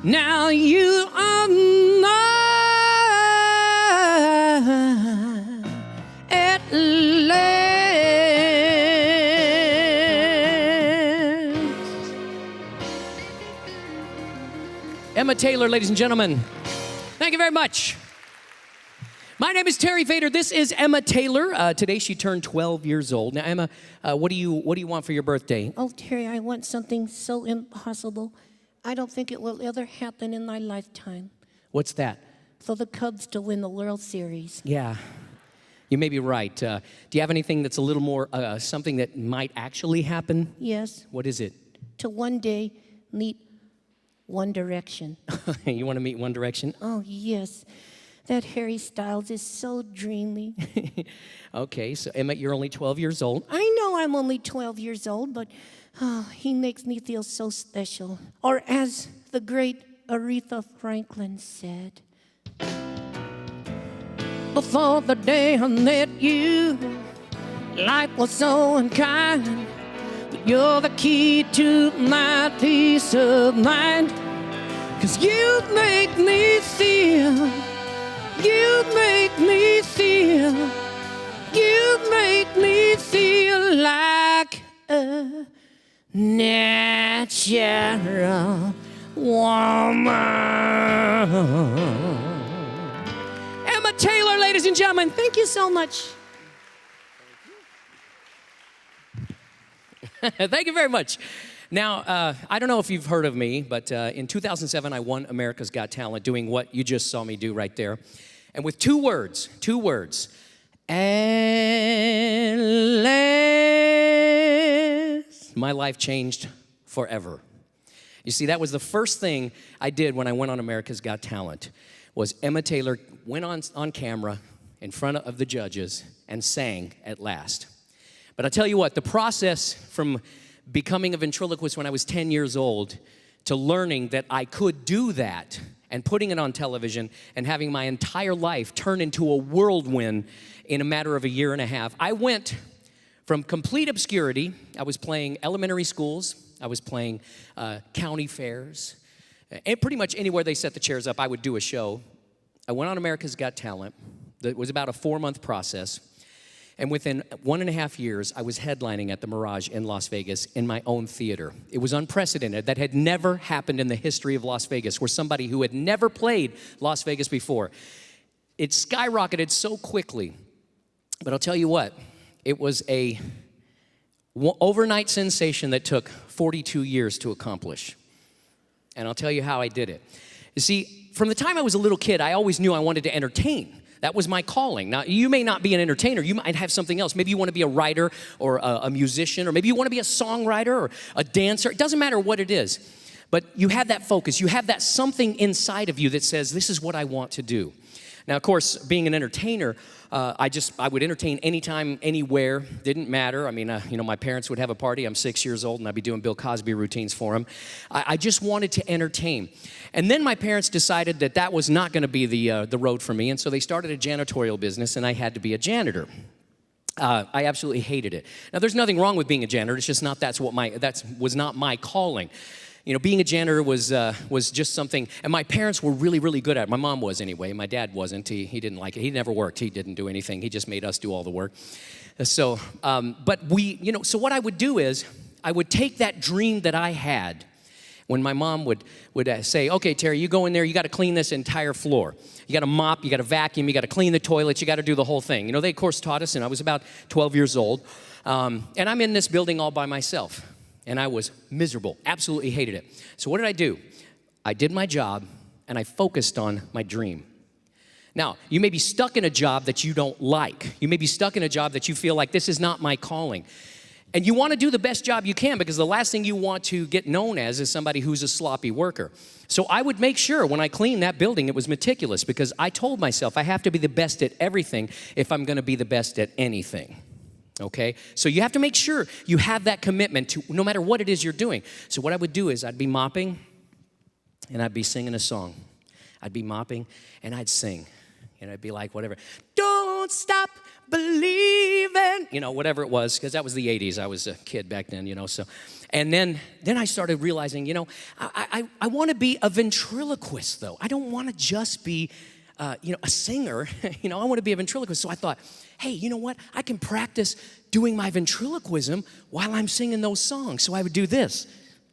Now you are mine at last. Emma Taylor, ladies and gentlemen. Thank you very much. My name is Terry Fator. This is Emma Taylor. Today she turned 12 years old. Now, Emma, what do you want for your birthday? Oh, Terry, I want something so impossible. I don't think it will ever happen in my lifetime. What's that? For the Cubs to win the World Series. Yeah, you may be right. Do you have anything that's a little more, something that might actually happen? Yes. What is it? To one day meet One Direction. You want to meet One Direction? Oh, yes. That Harry Styles is so dreamy. Okay, so Emma, you're only 12 years old. I know I'm only 12 years old, but he makes me feel so special. Or as the great Aretha Franklin said, before the day I met you, life was so unkind, but you're the key to my peace of mind. 'Cause you make me feel, you make me feel, you make me feel like a natural woman. Emma Taylor, ladies and gentlemen, thank you so much. Thank you very much. Now, I don't know if you've heard of me, but in 2007, I won America's Got Talent doing what you just saw me do right there. And with two words, and last, my life changed forever. You see, that was the first thing I did when I went on America's Got Talent, was Emma Taylor went on camera in front of the judges and sang At Last. But I'll tell you what, the process from becoming a ventriloquist when I was 10 years old to learning that I could do that and putting it on television and having my entire life turn into a whirlwind in a matter of a year and a half. I went from complete obscurity. I was playing elementary schools. I was playing county fairs. And pretty much anywhere they set the chairs up, I would do a show. I went on America's Got Talent. It was about a 4-month process. And within 1.5 years, I was headlining at the Mirage in Las Vegas in my own theater. It was unprecedented. That had never happened in the history of Las Vegas, where somebody who had never played Las Vegas before. It skyrocketed so quickly. But I'll tell you what, it was a overnight sensation that took 42 years to accomplish. And I'll tell you how I did it. You see, from the time I was a little kid, I always knew I wanted to entertain. That was my calling. Now, you may not be an entertainer. You might have something else. Maybe you want to be a writer or a musician, or maybe you want to be a songwriter or a dancer. It doesn't matter what it is. But you have that focus. You have that something inside of you that says, this is what I want to do. Now, of course, being an entertainer, I would entertain anytime, anywhere. Didn't matter. I mean, my parents would have a party. I'm 6 years old, and I'd be doing Bill Cosby routines for them. I just wanted to entertain. And then my parents decided that that was not going to be the road for me, and so they started a janitorial business, and I had to be a janitor. I absolutely hated it. Now, there's nothing wrong with being a janitor. It's just not that was not my calling. You know, being a janitor was just something, and my parents were really, really good at it. My mom was anyway. My dad wasn't. He didn't like it. He never worked. He didn't do anything. He just made us do all the work. So, so what I would do is I would take that dream that I had when my mom would say, okay, Terry, you go in there, you got to clean this entire floor. You got to mop, you got to vacuum, you got to clean the toilets, you got to do the whole thing. You know, they, of course, taught us, and I was about 12 years old, and I'm in this building all by myself. And I was miserable, absolutely hated it. So what did I do? I did my job, and I focused on my dream. Now, you may be stuck in a job that you don't like. You may be stuck in a job that you feel like, this is not my calling. And you want to do the best job you can, because the last thing you want to get known as is somebody who's a sloppy worker. So I would make sure when I cleaned that building, it was meticulous, because I told myself I have to be the best at everything if I'm going to be the best at anything. Okay? So you have to make sure you have that commitment to no matter what it is you're doing. So what I would do is I'd be mopping and I'd be singing a song. I'd be mopping and I'd sing. And I'd be like, whatever. Don't stop believing, whatever it was, because that was the 80s. I was a kid back then, so. And then I started realizing, I want to be a ventriloquist, though. I don't want to just be, a singer. I want to be a ventriloquist. So I thought, hey, you know what? I can practice doing my ventriloquism while I'm singing those songs. So I would do this.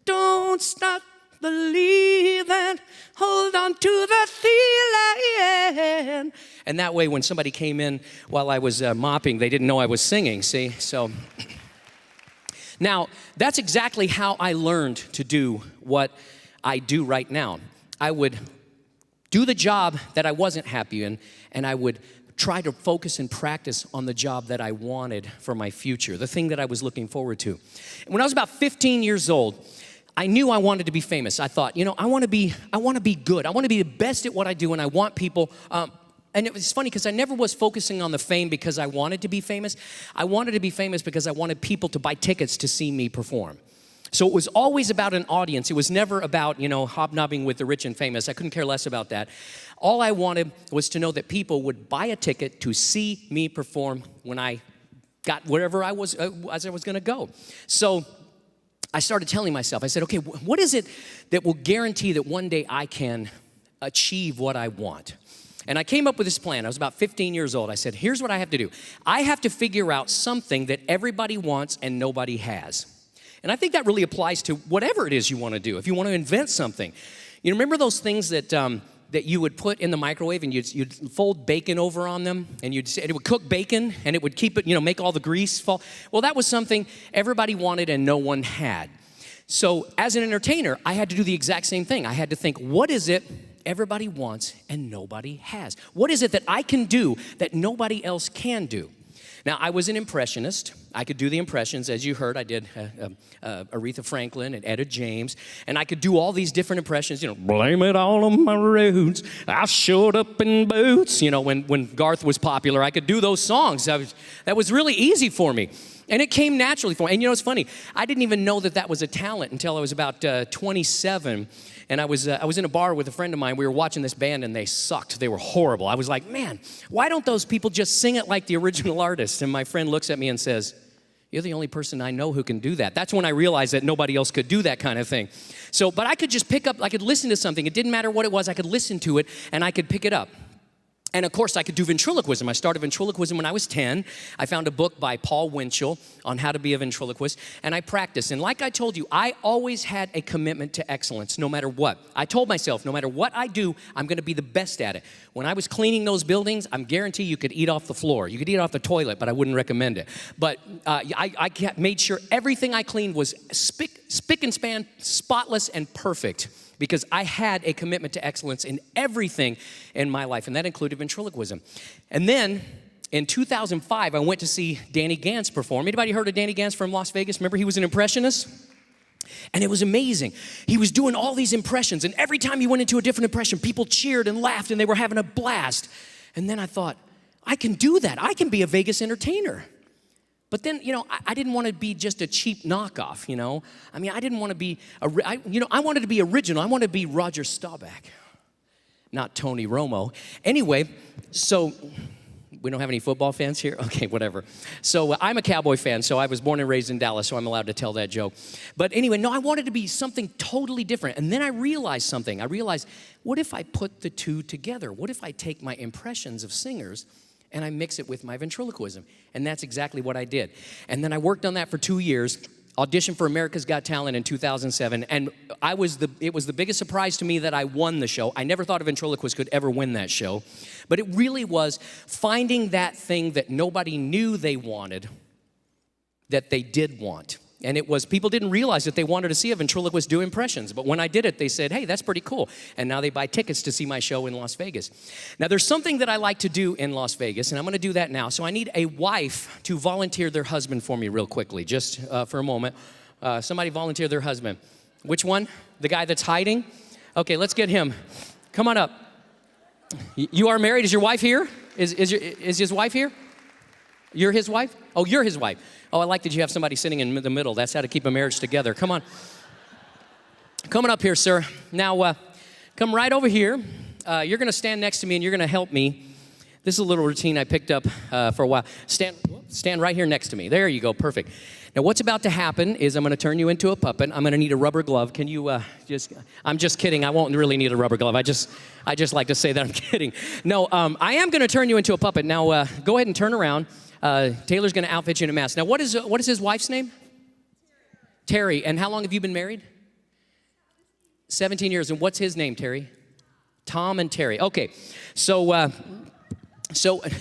Don't stop believing, hold on to the feeling. And that way, when somebody came in while I was mopping, they didn't know I was singing, see? So now, that's exactly how I learned to do what I do right now. I would do the job that I wasn't happy in, and I would try to focus and practice on the job that I wanted for my future, the thing that I was looking forward to. When I was about 15 years old, I knew I wanted to be famous. I thought, I want to be good. I want to be the best at what I do, and I want people. And it was funny because I never was focusing on the fame because I wanted to be famous. I wanted to be famous because I wanted people to buy tickets to see me perform. So it was always about an audience. It was never about, hobnobbing with the rich and famous. I couldn't care less about that. All I wanted was to know that people would buy a ticket to see me perform when I got wherever I was as I was going to go. So I started telling myself, I said, okay, what is it that will guarantee that one day I can achieve what I want? And I came up with this plan. I was about 15 years old. I said, here's what I have to do. I have to figure out something that everybody wants and nobody has. And I think that really applies to whatever it is you want to do. If you want to invent something, remember those things that that you would put in the microwave and you'd fold bacon over on them and it would cook bacon and it would keep it, make all the grease fall. Well, that was something everybody wanted and no one had. So as an entertainer, I had to do the exact same thing. I had to think, what is it everybody wants and nobody has? What is it that I can do that nobody else can do? Now, I was an impressionist. I could do the impressions. As you heard, I did Aretha Franklin and Etta James. And I could do all these different impressions. Blame it all on my roots. I showed up in boots. When Garth was popular, I could do those songs. That was really easy for me. And it came naturally for me. And it's funny. I didn't even know that was a talent until I was about 27. And I was in a bar with a friend of mine. We were watching this band, and they sucked. They were horrible. I was like, man, why don't those people just sing it like the original artist? And my friend looks at me and says, you're the only person I know who can do that. That's when I realized that nobody else could do that kind of thing. But I could just I could listen to something. It didn't matter what it was. I could listen to it, and I could pick it up. And of course, I could do ventriloquism. I started ventriloquism when I was 10. I found a book by Paul Winchell on how to be a ventriloquist, and I practiced. And like I told you, I always had a commitment to excellence, no matter what. I told myself, no matter what I do, I'm going to be the best at it. When I was cleaning those buildings, I'm guaranteed you could eat off the floor. You could eat off the toilet, but I wouldn't recommend it. But I made sure everything I cleaned was spick and span, spotless and perfect, because I had a commitment to excellence in everything in my life, and that included ventriloquism. And then in 2005, I went to see Danny Gantz perform. Anybody heard of Danny Gantz from Las Vegas? Remember, he was an impressionist? And it was amazing. He was doing all these impressions, and every time he went into a different impression, people cheered and laughed, and they were having a blast. And then I thought, I can do that. I can be a Vegas entertainer. But then, I didn't want to be just a cheap knockoff, I didn't want to be, I wanted to be original. I wanted to be Roger Staubach, not Tony Romo. Anyway, so we don't have any football fans here? Okay, whatever. So I'm a Cowboy fan, so I was born and raised in Dallas, so I'm allowed to tell that joke. But anyway, no, I wanted to be something totally different. And then I realized something. I realized, what if I put the two together? What if I take my impressions of singers and I mix it with my ventriloquism? And that's exactly what I did. And then I worked on that for 2 years, auditioned for America's Got Talent in 2007, and it was the biggest surprise to me that I won the show. I never thought a ventriloquist could ever win that show, but it really was finding that thing that nobody knew they wanted, that they did want. And it was, people didn't realize that they wanted to see a ventriloquist do impressions. But when I did it, they said, hey, that's pretty cool. And now they buy tickets to see my show in Las Vegas. Now, there's something that I like to do in Las Vegas, and I'm going to do that now. So I need a wife to volunteer their husband for me real quickly, just for a moment. Somebody volunteer their husband. Which one? The guy that's hiding? Okay, let's get him. Come on up. You are married. Is your wife here? Is his wife here? You're his wife? Oh, you're his wife. Oh, I like that you have somebody sitting in the middle. That's how to keep a marriage together. Come on. Coming up here, sir. Now, come right over here. You're going to stand next to me, and you're going to help me. This is a little routine I picked up for a while. Stand right here next to me. There you go, perfect. Now what's about to happen is I'm going to turn you into a puppet. I'm going to need a rubber glove. Can you I'm just kidding. I won't really need a rubber glove. I just like to say that I'm kidding. No, I am going to turn you into a puppet. Now go ahead and turn around. Taylor's going to outfit you in a mask. Now what is his wife's name? Terry. And how long have you been married? 17 years. And what's his name, Terry? Tom and Terry. Okay. So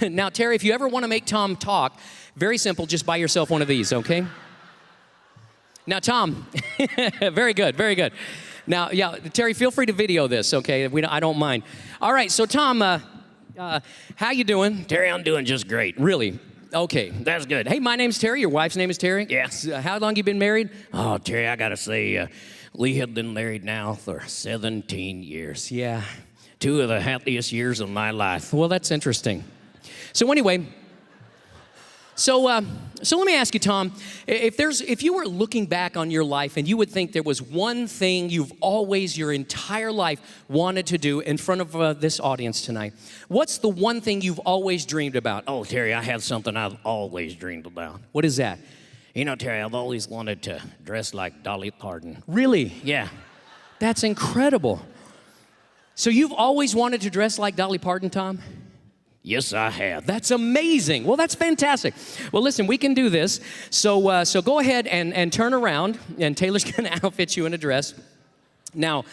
now, Terry, if you ever want to make Tom talk, very simple, just buy yourself one of these, okay? Now, Tom, very good, very good. Now, yeah, Terry, feel free to video this, okay? I don't mind. All right, so Tom, how you doing? Terry, I'm doing just great. Really? Okay, that's good. Hey, my name's Terry. Your wife's name is Terry? Yes. How long you been married? Oh, Terry, I gotta say, we have been married now for 17 years. Yeah. 2 of the happiest years of my life. Well, that's interesting. So anyway, so let me ask you, Tom, if you were looking back on your life and you would think there was one thing you've always, your entire life, wanted to do in front of this audience tonight, what's the one thing you've always dreamed about? Oh, Terry, I have something I've always dreamed about. What is that? You know, Terry, I've always wanted to dress like Dolly Parton. Really? Yeah. That's incredible. So you've always wanted to dress like Dolly Parton, Tom? Yes, I have. That's amazing. Well, that's fantastic. Well, listen, we can do this. So go ahead and turn around, and Taylor's going to outfit you in a dress. Now,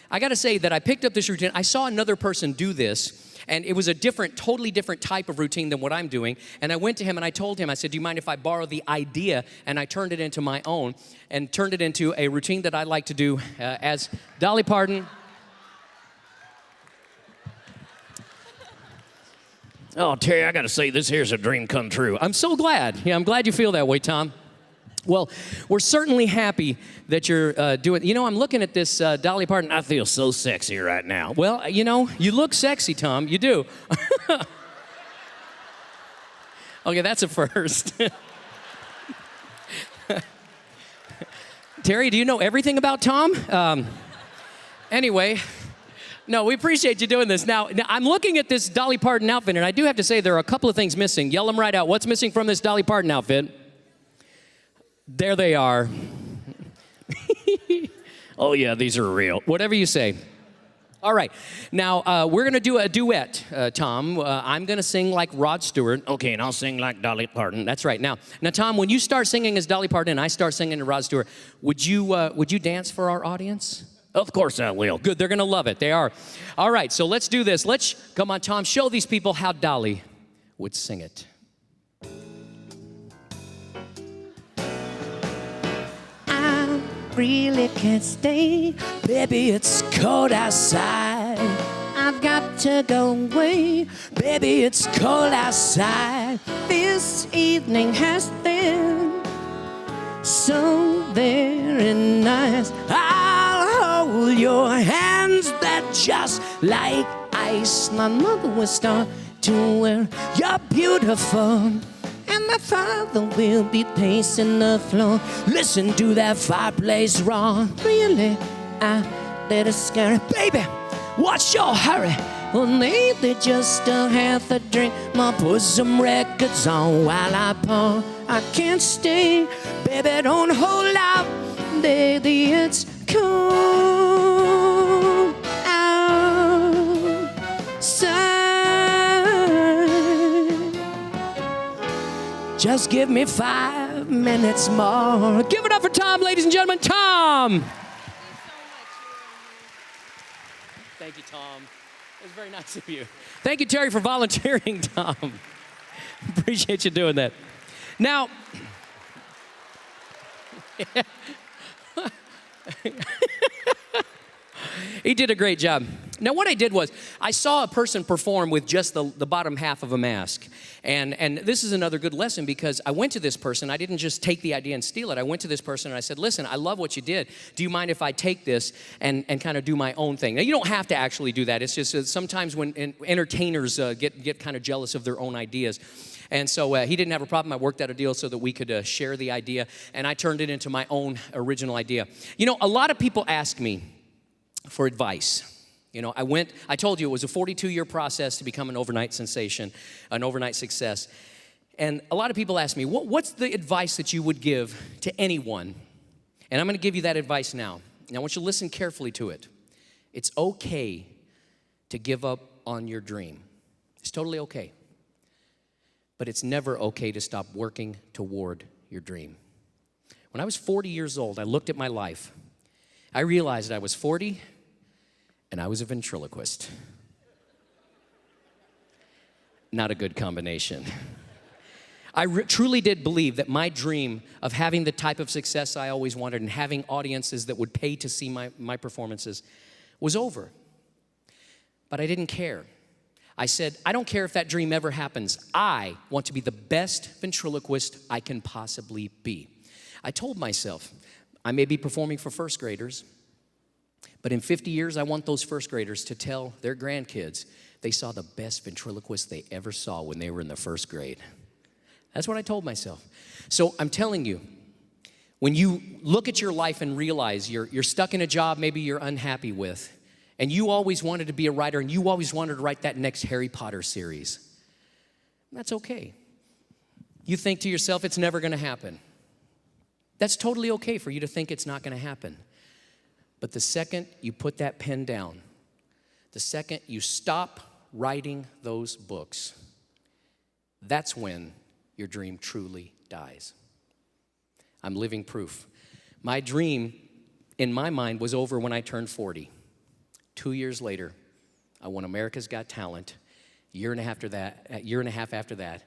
I got to say that I picked up this routine. I saw another person do this, and it was a totally different type of routine than what I'm doing. And I went to him and I told him, I said, do you mind if I borrow the idea? And I turned it into my own and turned it into a routine that I like to do as Dolly Parton. Oh, Terry, I gotta say, this here's a dream come true. I'm so glad. Yeah, I'm glad you feel that way, Tom. Well, we're certainly happy that you're doing. You know, I'm looking at this Dolly Parton. I feel so sexy right now. Well, you know, you look sexy, Tom. You do. Okay, that's a first. Terry, do you know everything about Tom? Anyway, no, we appreciate you doing this. Now, I'm looking at this Dolly Parton outfit, and I do have to say there are a couple of things missing. Yell them right out. What's missing from this Dolly Parton outfit? There they are. Oh, yeah, these are real. Whatever you say. All right. Now, we're going to do a duet, Tom. I'm going to sing like Rod Stewart. Okay, and I'll sing like Dolly Parton. That's right. Now, Tom, when you start singing as Dolly Parton and I start singing as Rod Stewart, would you dance for our audience? Of course I will. Good. They're going to love it. They are. All right. So let's do this. Come on, Tom. Show these people how Dolly would sing it. Really can't stay, baby, it's cold outside. I've got to go away, baby, it's cold outside. This evening has been so very nice. I'll hold your hands that just like ice. My mother will start to wear, you're beautiful. And my father will be pacing the floor. Listen to that fireplace roar. Really, I let it scare it. Baby, what's your hurry? Well, maybe just a half a drink. Ma, put some records on while I pour. I can't stay, baby, don't hold out. Baby, it's cold outside. Just give me 5 minutes more. Give it up for Tom, ladies and gentlemen. Tom! Thank you, Tom. It was very nice of you. Thank you, Terry, for volunteering, Tom. Appreciate you doing that. Now, he did a great job. Now, what I did was, I saw a person perform with just the bottom half of a mask. And this is another good lesson because I went to this person. I didn't just take the idea and steal it. I went to this person and I said, listen, I love what you did. Do you mind if I take this and kind of do my own thing? Now, you don't have to actually do that. It's just sometimes when entertainers get kind of jealous of their own ideas. And so he didn't have a problem. I worked out a deal so that we could share the idea. And I turned it into my own original idea. You know, a lot of people ask me for advice. You know, I told you it was a 42-year process to become an overnight sensation, an overnight success. And a lot of people ask me, what's the advice that you would give to anyone? And I'm gonna give you that advice now. Now I want you to listen carefully to it. It's okay to give up on your dream. It's totally okay. But it's never okay to stop working toward your dream. When I was 40 years old, I looked at my life. I realized I was 40 and I was a ventriloquist. Not a good combination. I truly did believe that my dream of having the type of success I always wanted and having audiences that would pay to see my performances was over. But I didn't care. I said, I don't care if that dream ever happens. I want to be the best ventriloquist I can possibly be. I told myself, I may be performing for first graders, but in 50 years, I want those first graders to tell their grandkids they saw the best ventriloquist they ever saw when they were in the first grade. That's what I told myself. So I'm telling you, when you look at your life and realize you're stuck in a job maybe you're unhappy with, and you always wanted to be a writer and you always wanted to write that next Harry Potter series, that's okay. You think to yourself, it's never gonna happen. That's totally okay for you to think it's not gonna happen. But the second you put that pen down, the second you stop writing those books, that's when your dream truly dies. I'm living proof. My dream, in my mind, was over when I turned 40. 2 years later, I won America's Got Talent. A year and a half after that,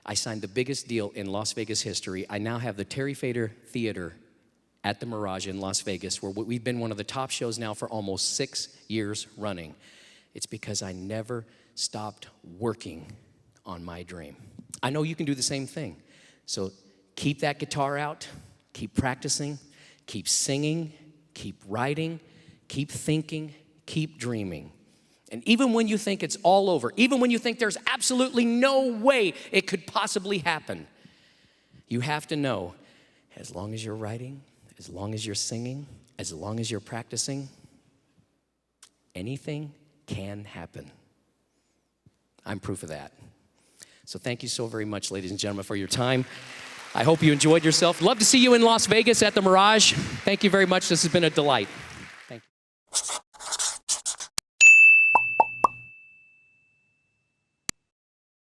I signed the biggest deal in Las Vegas history. I now have the Terry Fator Theater at the Mirage in Las Vegas, where we've been one of the top shows now for almost 6 years running. It's because I never stopped working on my dream. I know you can do the same thing. So keep that guitar out, keep practicing, keep singing, keep writing, keep thinking, keep dreaming. And even when you think it's all over, even when you think there's absolutely no way it could possibly happen, you have to know, as long as you're writing, as long as you're singing, as long as you're practicing, anything can happen. I'm proof of that. So thank you so very much, ladies and gentlemen, for your time. I hope you enjoyed yourself. Love to see you in Las Vegas at the Mirage. Thank you very much. This has been a delight.